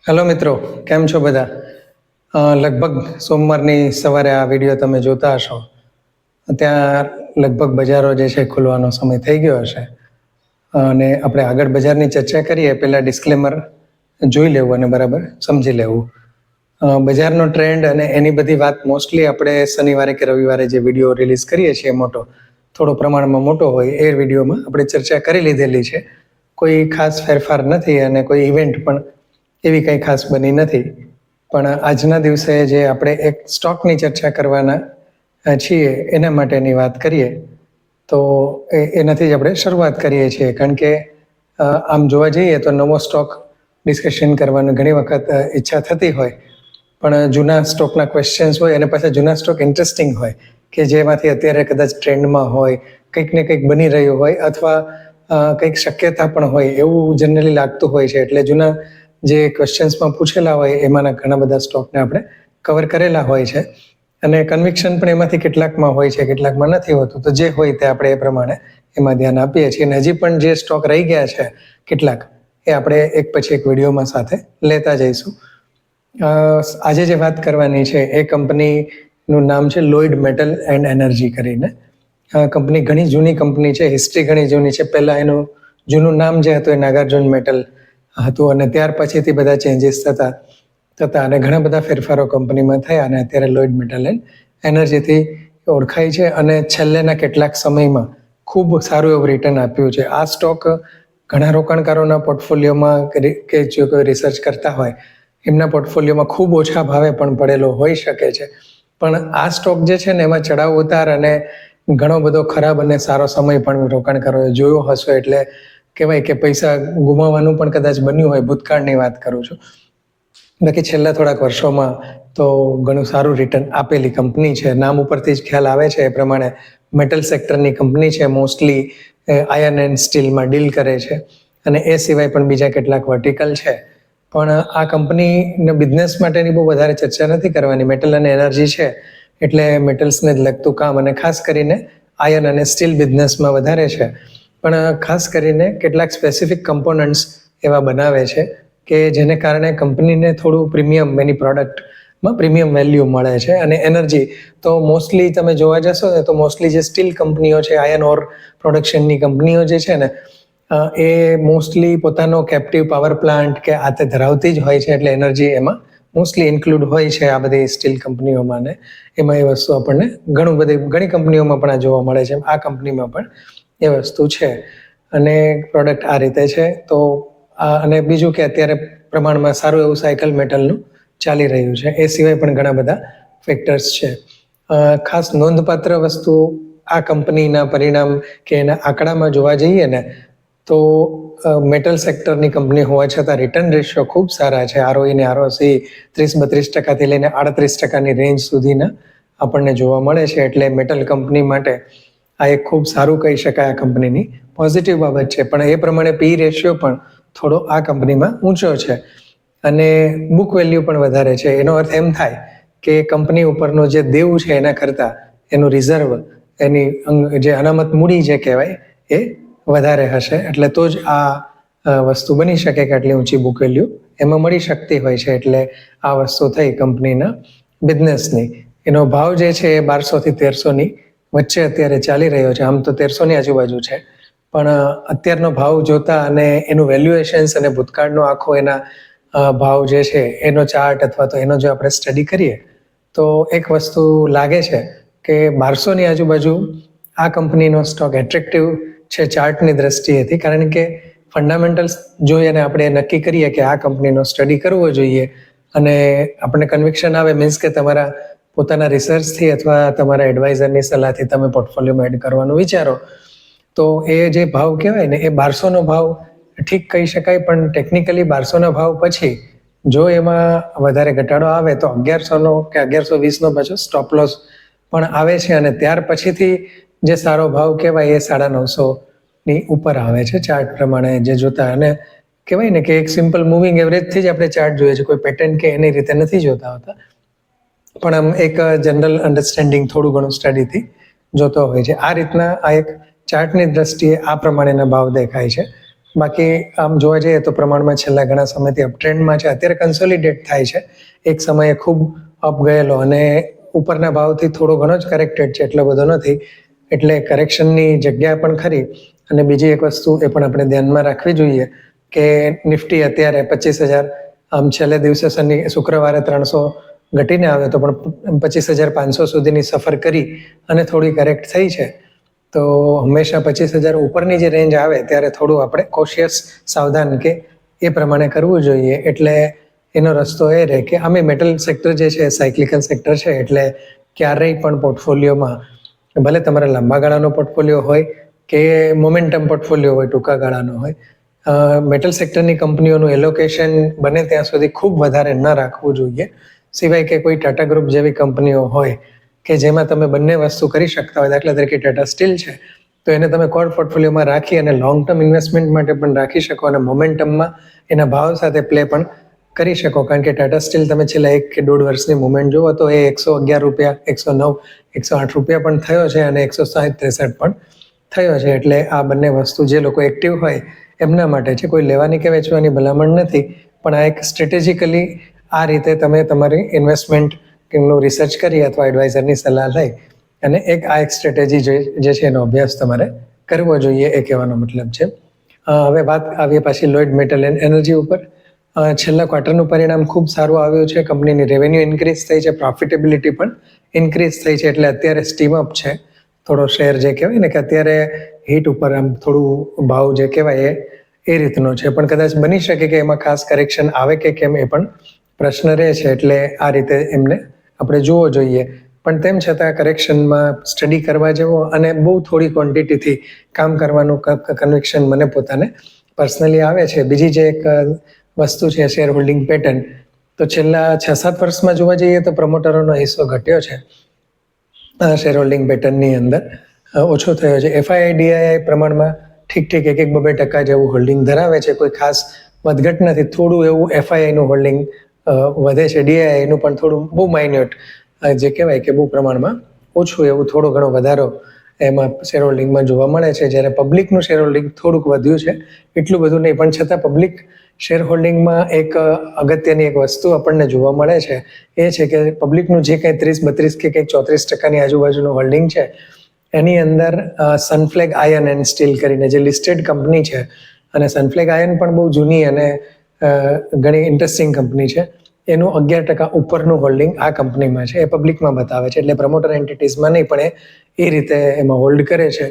Hello મિત્રો, કેમ છો બધા? લગભગ સોમવારની સવારે આ વિડીયો તમે જોતા હશો. ત્યાં લગભગ બજારો જે છે ખુલવાનો સમય થઈ ગયો હશે અને આપણે આગળ બજારની ચર્ચા કરીએ પહેલાં ડિસ્ક્લેમર જોઈ લેવું અને બરાબર સમજી લેવું. બજારનો ટ્રેન્ડ અને એની બધી વાત મોસ્ટલી આપણે શનિવારે કે રવિવારે જે વિડીયો રિલીઝ કરીએ છીએ થોડો પ્રમાણમાં મોટો હોય એ વિડીયોમાં આપણે ચર્ચા કરી લીધેલી છે. કોઈ ખાસ ફેરફાર નથી અને કોઈ ઇવેન્ટ પણ એવી કંઈ ખાસ બની નથી. પણ આજના દિવસે જે આપણે એક સ્ટોકની ચર્ચા કરવાના છીએ એના માટેની વાત કરીએ તો એનાથી જ આપણે શરૂઆત કરીએ છીએ. કારણ કે આમ જોવા જઈએ તો નવો સ્ટોક ડિસ્કશન કરવાની ઘણી વખત ઈચ્છા થતી હોય, પણ જૂના સ્ટોકના ક્વેશ્ચન્સ હોય અને પાછા જૂના સ્ટોક ઇન્ટરેસ્ટિંગ હોય કે જેમાંથી અત્યારે કદાચ ટ્રેન્ડમાં હોય, કંઈક ને કંઈક બની રહ્યું હોય અથવા કંઈક શક્યતા પણ હોય એવું જનરલી લાગતું હોય છે. એટલે જૂના જે ક્વેશ્ચન્સમાં પૂછેલા હોય એમાંના ઘણા બધા સ્ટોકને આપણે કવર કરેલા હોય છે અને કન્વિક્શન પણ એમાંથી કેટલાકમાં હોય છે, કેટલાકમાં નથી હોતું. તો જે હોય તે આપણે એ પ્રમાણે એમાં ધ્યાન આપીએ છીએ. અને હજી પણ જે સ્ટોક રહી ગયા છે કેટલાક, એ આપણે એક પછી એક વિડીયોમાં સાથે લેતા જઈશું. આજે જે વાત કરવાની છે એ કંપનીનું નામ છે લોઇડ મેટલ એન્ડ એનર્જી કરીને. કંપની ઘણી જૂની કંપની છે, હિસ્ટ્રી ઘણી જૂની છે. પહેલાં એનું જૂનું નામ જે હતું એ નાગાર્જુન મેટલ હતું અને ત્યાર પછીથી બધા ચેન્જીસ થતા અને ઘણા બધા ફેરફારો કંપનીમાં થયા અને અત્યારે લોઇડ મેટલ એન્ડ એનર્જીથી ઓળખાય છે અને છેલ્લેના કેટલાક સમયમાં ખૂબ સારું એવું રિટર્ન આપ્યું છે. આ સ્ટોક ઘણા રોકાણકારોના પોર્ટફોલિયોમાં કે જો કોઈ રિસર્ચ કરતા હોય એમના પોર્ટફોલિયોમાં ખૂબ ઓછા ભાવે પણ પડેલો હોઈ શકે છે. પણ આ સ્ટોક જે છે ને એમાં ચડાવ ઉતાર અને ઘણો બધો ખરાબ અને સારો સમય પણ રોકાણકારોએ જોયો હશે. એટલે કહેવાય કે પૈસા ગુમાવવાનું પણ કદાચ બન્યું હોય, ભૂતકાળની વાત કરું છું. બાકી છેલ્લા થોડાક વર્ષોમાં તો ઘણું સારું રિટર્ન આપેલી કંપની છે. નામ ઉપરથી જ ખ્યાલ આવે છે એ પ્રમાણે મેટલ સેક્ટરની કંપની છે. મોસ્ટલી આયર્ન એન્ડ સ્ટીલમાં ડીલ કરે છે અને એ સિવાય પણ બીજા કેટલાક વર્ટિકલ છે. પણ આ કંપનીને બિઝનેસ માટેની બહુ વધારે ચર્ચા નથી કરવાની. મેટલ અને એનર્જી છે એટલે મેટલ્સને જ લગતું કામ અને ખાસ કરીને આયર્ન અને સ્ટીલ બિઝનેસમાં વધારે છે. પણ ખાસ કરીને કેટલાક સ્પેસિફિક કમ્પોનન્ટ્સ એવા બનાવે છે કે જેને કારણે કંપનીને થોડું પ્રીમિયમ એની પ્રોડક્ટમાં પ્રીમિયમ વેલ્યુ મળે છે. અને એનર્જી તો મોસ્ટલી તમે જોવા જશો ને તો મોસ્ટલી જે સ્ટીલ કંપનીઓ છે, આયર્ન ઓર પ્રોડક્શનની કંપનીઓ જે છે ને એ મોસ્ટલી પોતાનો કેપ્ટિવ પાવર પ્લાન્ટ કે આ તે ધરાવતી જ હોય છે. એટલે એનર્જી એમાં મોસ્ટલી ઇન્ક્લુડ હોય છે આ બધી સ્ટીલ કંપનીઓમાં. ને એમાં એ વસ્તુ આપણને ઘણી કંપનીઓમાં પણ આ જોવા મળે છે. આ કંપનીમાં પણ એ વસ્તુ છે અને પ્રોડક્ટ આ રીતે છે. તો અને બીજું કે અત્યારે પ્રમાણમાં સારું એવું સાયકલ મેટલનું ચાલી રહ્યું છે. એ સિવાય પણ ઘણા બધા ફેક્ટર્સ છે. ખાસ નોંધપાત્ર વસ્તુ આ કંપનીના પરિણામ કે એના આંકડામાં જોવા જઈએ ને તો મેટલ સેક્ટરની કંપની હોવા છતાં રિટર્ન રેશિયો ખૂબ સારા છે. આરઓઈ ને આરઓસી 30-32% લઈને 38% રેન્જ સુધીના આપણને જોવા મળે છે. એટલે મેટલ કંપની માટે આ એક ખૂબ સારું કહી શકાય, આ કંપનીની પોઝિટિવ બાબત છે. પણ એ પ્રમાણે પી રેશિયો પણ થોડો આ કંપનીમાં ઊંચો છે અને બુક વેલ્યુ પણ વધારે છે. એનો અર્થ એમ થાય કે કંપની ઉપરનો જે દેવું છે એના કરતાં એનું રિઝર્વ, એની જે અનામત મૂડી જે કહેવાય એ વધારે હશે. એટલે તો જ આ વસ્તુ બની શકે કે આટલી ઊંચી બુક વેલ્યુ એમાં મળી શકતી હોય છે. એટલે આ વસ્તુ થઈ કંપનીના બિઝનેસની. એનો ભાવ જે છે એ 1200 થી 1300ની વચ્ચે અત્યારે ચાલી રહ્યો છે. આમ તો 1300ની આજુબાજુ છે, પણ અત્યારનો ભાવ જોતા અને એનું વેલ્યુએશન્સ અને ભૂતકાળનો આખો એના ભાવ જે છે એનો ચાર્ટ અથવા તો એનો જો આપણે સ્ટડી કરીએ તો એક વસ્તુ લાગે છે કે 1200ની આજુબાજુ આ કંપનીનો સ્ટોક એટ્રેક્ટિવ છે ચાર્ટની દ્રષ્ટિએથી. કારણ કે ફંડામેન્ટલ્સ જોઈએ અને આપણે નક્કી કરીએ કે આ કંપનીનો સ્ટડી કરવો જોઈએ અને આપણને કન્વિક્શન આવે, મીન્સ કે તમારા પોતાના રિસર્ચથી અથવા તમારા એડવાઇઝરની સલાહથી તમે પોર્ટફોલિયોમાં એડ કરવાનું વિચારો તો એ જે ભાવ કહેવાય ને એ 1200નો ભાવ ઠીક કહી શકાય. પણ ટેકનિકલી 1200ના ભાવ પછી જો એમાં વધારે ઘટાડો આવે તો 1100નો કે 1120નો પાછો સ્ટોપ લોસ પણ આવે છે અને ત્યાર પછીથી જે સારો ભાવ કહેવાય એ 950ની ઉપર આવે છે ચાર્ટ પ્રમાણે જે જોતા. અને કહેવાય ને કે એક સિમ્પલ મૂવિંગ એવરેજથી જ આપણે ચાર્ટ જોઈએ છે, કોઈ પેટર્ન કે એની રીતે નથી જોતા હોતા, પણ આમ એક જનરલ અન્ડરસ્ટેન્ડિંગ થોડું ઘણું સ્ટડીથી જોતો હોય છે. આ રીતના આ એક ચાર્ટની દ્રષ્ટિએ આ પ્રમાણેના ભાવ દેખાય છે બાકી આમ જોવા જઈએ તો પ્રમાણમાં છેલ્લા ઘણા સમયથી અપ ટ્રેન્ડમાં છે. અત્યારે કન્સોલિડેટ થાય છે. એક સમયે ખૂબ અપ ગયેલો અને ઉપરના ભાવથી થોડો ઘણો જ કરેક્ટેડ છે, એટલો બધો નથી. એટલે કરેક્શનની જગ્યા પણ ખરી. અને બીજી એક વસ્તુ એ પણ આપણે ધ્યાનમાં રાખવી જોઈએ કે નિફ્ટી અત્યારે 25,000, આમ છેલ્લે દિવસે શુક્રવારે 300 ઘટીને આવ્યો તો પણ 25,500 સુધીની સફર કરી અને થોડી કરેક્ટ થઈ છે. તો હંમેશા 25,000 ઉપરની જે રેન્જ આવે ત્યારે થોડું આપણે કોશિયસ, સાવધાન કે એ પ્રમાણે કરવું જોઈએ. એટલે એનો રસ્તો એ રહે કે આમે મેટલ સેક્ટર જે છે સાયક્લિકલ સેક્ટર છે, એટલે ક્યારેય પણ પોર્ટફોલિયોમાં ભલે તમારા લાંબા ગાળાનો પોર્ટફોલિયો હોય કે મોમેન્ટમ પોર્ટફોલિયો હોય, ટૂંકા ગાળાનો હોય, મેટલ સેક્ટરની કંપનીઓનું એલોકેશન બને ત્યાં સુધી ખૂબ વધારે ન રાખવું જોઈએ. સિવાય કે કોઈ ટાટા ગ્રુપ જેવી કંપનીઓ હોય કે જેમાં તમે બંને વસ્તુ કરી શકતા હોય. દાખલા તરીકે ટાટા સ્ટીલ છે તો એને તમે કોર પોર્ટફોલિયોમાં રાખી અને લોંગ ટર્મ ઇન્વેસ્ટમેન્ટ માટે પણ રાખી શકો અને મોમેન્ટમમાં એના ભાવ સાથે પ્લે પણ કરી શકો. કારણ કે ટાટા સ્ટીલ તમે છેલ્લા 1 કે 1.5 વર્ષની મુવમેન્ટ જુઓ તો એ 111 રૂપિયા, 109, 108 રૂપિયા પણ થયો છે અને 160-163 પણ થયો છે. એટલે આ બંને વસ્તુ જે લોકો એક્ટિવ હોય એમના માટે છે. કોઈ લેવાની કે વેચવાની ભલામણ નથી, પણ આ એક સ્ટ્રેટેજિકલી આ રીતે તમે તમારી ઇન્વેસ્ટમેન્ટનું રિસર્ચ કરી અથવા એડવાઇઝરની સલાહ લઈ અને આ એક સ્ટ્રેટેજી જે છે એનો અભ્યાસ તમારે કરવો જોઈએ, એ કહેવાનો મતલબ છે. હવે વાત આવીએ પાછી લોઇડ મેટલ એન્ડ એનર્જી ઉપર. છેલ્લા ક્વાર્ટરનું પરિણામ ખૂબ સારું આવ્યું છે. કંપનીની રેવન્યુ ઇન્ક્રીઝ થઈ છે, પ્રોફિટેબિલિટી પણ ઇન્ક્રીઝ થઈ છે. એટલે અત્યારે સ્ટીમ અપ છે થોડો શેર, જે કહેવાય ને કે અત્યારે હિટ ઉપર આમ થોડું ભાવ જે કહેવાય એ રીતનો છે. પણ કદાચ બની શકે કે એમાં ખાસ કરેક્શન આવે કે કેમ એ પણ પ્રશ્ન રહે છે. એટલે આ રીતે એમને આપણે જોવો જોઈએ. પણ તેમ છતાં કરેક્શનમાં સ્ટડી કરવા જેવો અને બહુ થોડી ક્વોન્ટિટીથી કામ કરવાનું કન્વિક્શન મને પોતાને પર્સનલી આવે છે. બીજી જે એક વસ્તુ છે શેર હોલ્ડિંગ પેટર્ન, તો છેલ્લા 6-7 વર્ષમાં જોવા જઈએ તો પ્રમોટરોનો હિસ્સો ઘટ્યો છે શેર હોલ્ડિંગ પેટર્નની અંદર, ઓછો થયો છે. FII પ્રમાણમાં ઠીક 1-2% જેવું હોલ્ડિંગ ધરાવે છે. કોઈ ખાસ વધઘટ નથી. થોડું એવું FIIનું હોલ્ડિંગ વધે છે. DIIનું પણ થોડું બહુ માઇન્યુટ, જે કહેવાય કે બહુ પ્રમાણમાં ઓછું એવું થોડો ઘણો વધારો એમાં શેર હોલ્ડિંગમાં જોવા મળે છે. જ્યારે પબ્લિકનું શેર હોલ્ડિંગ થોડુંક વધ્યું છે, એટલું બધું નહીં. પણ છતાં પબ્લિક શેર હોલ્ડિંગમાં એક અગત્યની એક વસ્તુ આપણને જોવા મળે છે, એ છે કે પબ્લિકનું જે કંઈ 30-32 કે કંઈક 34% આજુબાજુનું હોલ્ડિંગ છે, એની અંદર સનફ્લેગ આયર્ન એન્ડ સ્ટીલ કરીને જે લિસ્ટેડ કંપની છે, અને સનફ્લેગ આયર્ન પણ બહુ જૂની અને ઘણી ઇન્ટરેસ્ટિંગ કંપની છે, એનું 11% ઉપરનું હોલ્ડિંગ આ કંપનીમાં છે. એ પબ્લિકમાં બતાવે છે. એટલે પ્રમોટર એન્ટિટીઝમાં નહીં, પણ એ રીતે એમાં હોલ્ડ કરે છે.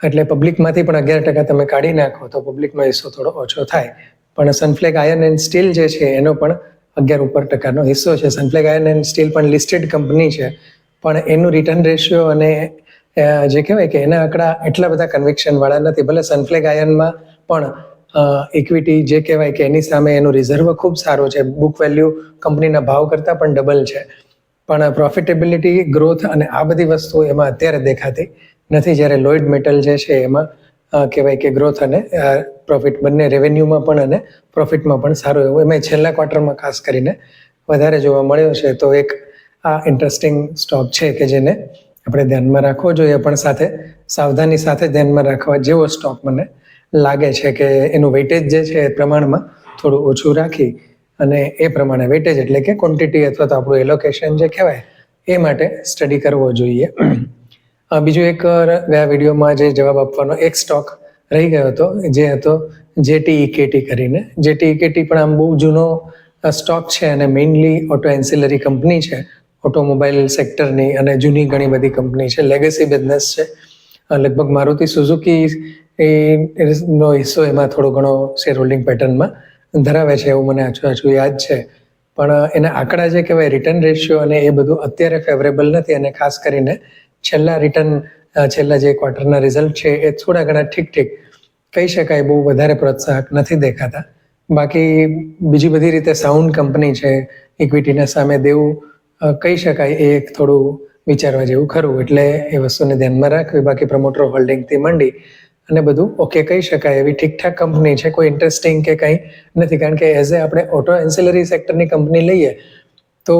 એટલે પબ્લિકમાંથી પણ 11% તમે કાઢી નાખો તો પબ્લિકનો હિસ્સો થોડો ઓછો થાય. પણ સનફ્લેગ આયર્ન એન્ડ સ્ટીલ જે છે એનો પણ 11% હિસ્સો છે. સનફ્લેગ આયર્ન એન્ડ સ્ટીલ પણ લિસ્ટેડ કંપની છે, પણ એનું રિટર્ન રેશિયો અને જે કહેવાય કે એના આંકડા એટલા બધા કન્વિક્શન વાળા નથી. ભલે સનફ્લેગ આયર્નમાં પણ ઇક્વિટી જે કહેવાય કે એની સામે એનું રિઝર્વ ખૂબ સારું છે. બુક વેલ્યુ કંપનીના ભાવ કરતાં પણ ડબલ છે. પણ પ્રોફિટેબિલિટી, ગ્રોથ અને આ બધી વસ્તુઓ એમાં અત્યારે દેખાતી નથી. જ્યારે લોઇડ મેટલ જે છે એમાં કહેવાય કે ગ્રોથ અને પ્રોફિટ બંને, રેવન્યુમાં પણ અને પ્રોફિટમાં પણ સારું એવું એમાં છેલ્લા ક્વાર્ટરમાં ખાસ કરીને વધારે જોવા મળ્યો છે. તો એક આ ઇન્ટરેસ્ટિંગ સ્ટોક છે કે જેને આપણે ધ્યાનમાં રાખવો જોઈએ, પણ સાથે સાવધાની સાથે ધ્યાનમાં રાખવા જેવો સ્ટોક મને લાગે છે. કે એનું વેઇટેજ જે છે એ પ્રમાણમાં થોડું ઓછું રાખી અને એ પ્રમાણે વેઇટેજ એટલે કે ક્વોન્ટિટી અથવા તો આપણું એલોકેશન જે કહેવાય એ માટે સ્ટડી કરવો જોઈએ. બીજું એક ગયા વિડીયોમાં જે જવાબ આપવાનો એક સ્ટોક રહી ગયો હતો, જે હતો JTEKT કરીને. JTEKT પણ આમ બહુ જૂનો સ્ટોક છે અને મેઇનલી ઓટો એન્સિલરી કંપની છે, ઓટોમોબાઈલ સેક્ટરની, અને જૂની ઘણી બધી કંપની છે, લેગસી બિઝનેસ છે. લગભગ મારુતિ સુઝુકી નો હિસ્સો એમાં થોડો ઘણો શેર હોલ્ડિંગ પેટર્નમાં ધરાવે છે, એવું મને આછું યાદ છે. પણ એના આંકડા જે કહેવાય રિટર્ન રેશિયો અને એ બધું અત્યારે ફેવરેબલ નથી. અને ખાસ કરીને છેલ્લા જે ક્વાર્ટરના રિઝલ્ટ છે એ થોડા ઘણા ઠીક કહી શકાય, બહુ વધારે પ્રોત્સાહક નથી દેખાતા. બાકી બીજી બધી રીતે સાઉન્ડ કંપની છે, ઇક્વિટીના સામે દેવું કહી શકાય, એ એક થોડું વિચારવા જેવું ખરું. એટલે એ વસ્તુને ધ્યાનમાં રાખવી. બાકી પ્રમોટર હોલ્ડિંગથી માંડી અને બધું ઓકે કહી શકાય એવી ઠીકઠાક કંપની છે. કોઈ ઇન્ટરેસ્ટિંગ કે કંઈ નથી. કારણ કે એઝ આપણે ઓટો એન્સિલરી સેક્ટરની કંપની લઈએ તો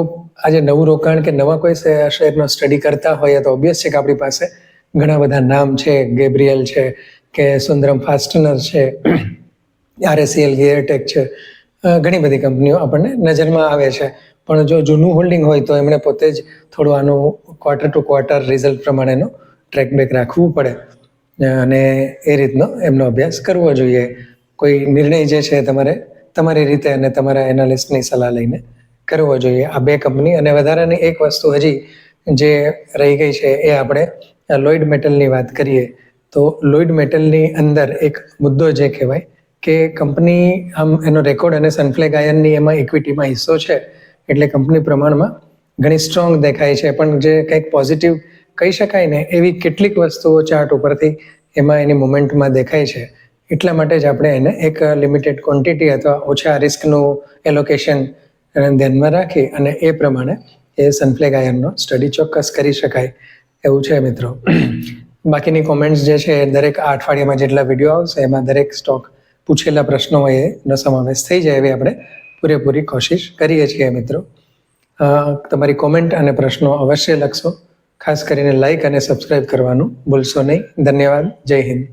આજે નવું રોકાણ કે નવા કોઈ શેરનો સ્ટડી કરતા હોઈએ તો ઓબ્વિયસ છે કે આપણી પાસે ઘણા બધા નામ છે. ગેબ્રિયલ છે, કે સુંદરમ ફાસ્ટનર છે, RSCL ગિયરટેક છે, ઘણી બધી કંપનીઓ આપણને નજરમાં આવે છે. પણ જો જૂનું હોલ્ડિંગ હોય તો એમણે પોતે જ થોડું આનું ક્વાર્ટર ટુ ક્વાર્ટર રિઝલ્ટ પ્રમાણેનો ટ્રેક બેક રાખવું પડે અને એ રીતનો એમનો અભ્યાસ કરવો જોઈએ. કોઈ નિર્ણય જે છે તમારે તમારી રીતે અને તમારા એનાલિસ્ટની સલાહ લઈને કરવો જોઈએ. આ બે કંપની. અને વધારાની એક વસ્તુ હજી જે રહી ગઈ છે એ આપણે લોઇડ મેટલની વાત કરીએ તો લોઇડ મેટલની અંદર એક મુદ્દો જે કહેવાય કે કંપની આમ એનો રેકોર્ડ અને સનફ્લેગ આયનની એમાં ઇક્વિટીમાં હિસ્સો છે એટલે કંપની પ્રમાણમાં ઘણી સ્ટ્રોંગ દેખાય છે. પણ જે કંઈક પોઝિટિવ કહી શકાય ને એવી કેટલીક વસ્તુઓ ચાર્ટ ઉપરથી એમાં એની મુવમેન્ટમાં દેખાય છે. એટલા માટે જ આપણે એને એક લિમિટેડ ક્વોન્ટિટી અથવા ઓછા રિસ્કનું એલોકેશન ધ્યાનમાં રાખી અને એ પ્રમાણે એ સનફ્લેગ આયનનો સ્ટડી ચોક્કસ કરી શકાય એવું છે મિત્રો. બાકીની કોમેન્ટ્સ જે છે દરેક આ અઠવાડિયામાં જેટલા વિડીયો આવશે એમાં દરેક સ્ટોક પૂછેલા પ્રશ્નો હોય એનો સમાવેશ થઈ જાય એવી આપણે પૂરેપૂરી કોશિશ કરીએ છીએ મિત્રો. તમારી કોમેન્ટ અને પ્રશ્નો અવશ્ય લખશો. ખાસ કરીને લાઈક અને સબસ્ક્રાઇબ કરવાનું ભૂલશો નહીં. ધન્યવાદ. જય હિન્દ.